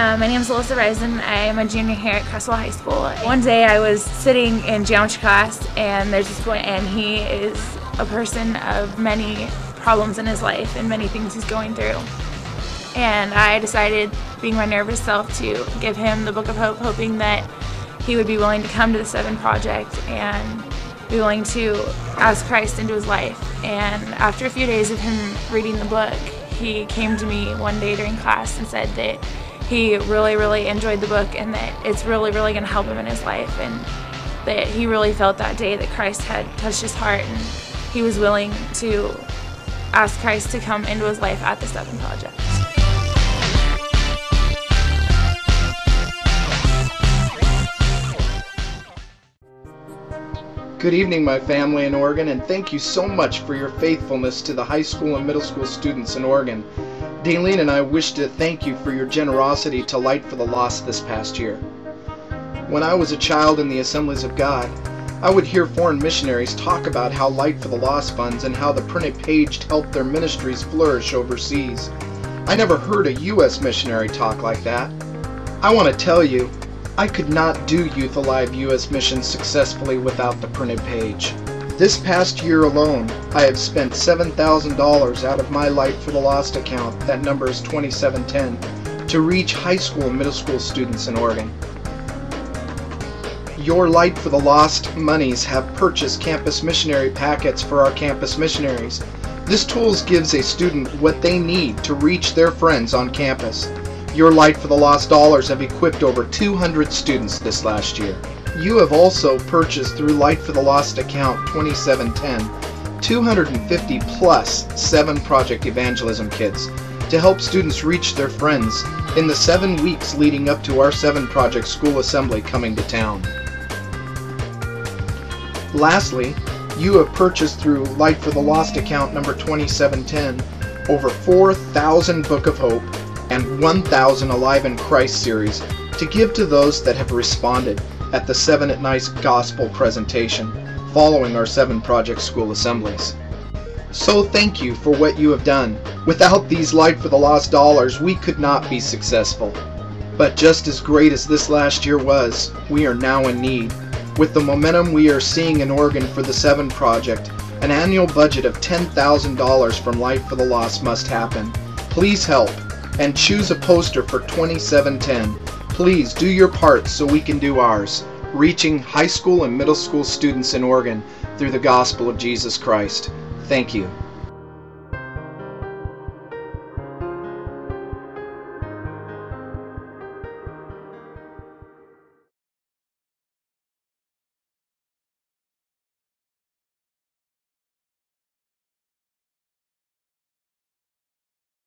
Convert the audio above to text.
My name is Alyssa Reisen. I am a junior here at Crestwell High School. One day I was sitting in geometry class, and there's this boy, and he is a person of many problems in his life and many things he's going through. And I decided, being my nervous self, to give him the Book of Hope, hoping that he would be willing to come to the 7 Project and be willing to ask Christ into his life. And after a few days of him reading the book, he came to me one day during class and said that he really enjoyed the book and that it's really going to help him in his life, and that he really felt that day that Christ had touched his heart and he was willing to ask Christ to come into his life at the 7 Project. Good evening, my family in Oregon, and thank you so much for your faithfulness to the high school and middle school students in Oregon. Daleen and I wish to thank you for your generosity to Light for the Lost this past year. When I was a child in the Assemblies of God, I would hear foreign missionaries talk about how Light for the Lost funds and how the printed page helped their ministries flourish overseas. I never heard a U.S. missionary talk like that. I want to tell you, I could not do Youth Alive U.S. missions successfully without the printed page. This past year alone, I have spent $7,000 out of my Light for the Lost account, that number is 2710, to reach high school and middle school students in Oregon. Your Light for the Lost monies have purchased campus missionary packets for our campus missionaries. This tool gives a student what they need to reach their friends on campus. Your Light for the Lost dollars have equipped over 200 students this last year. You have also purchased through Light for the Lost account 2710 250 plus 7 Project evangelism kits to help students reach their friends in the 7 weeks leading up to our 7 Project school assembly coming to town. Lastly, you have purchased through Light for the Lost account number 2710 over 4,000 Book of Hope and 1,000 Alive in Christ series to give to those that have responded at the 7 at Night Gospel presentation following our 7 Project school assemblies. So thank you for what you have done. Without these Light for the Lost dollars, we could not be successful. But just as great as this last year was, we are now in need. With the momentum we are seeing in Oregon for the 7 Project, an annual budget of $10,000 from Light for the Lost must happen. Please help and choose a poster for 2710. Please do your part so we can do ours, reaching high school and middle school students in Oregon through the gospel of Jesus Christ. Thank you.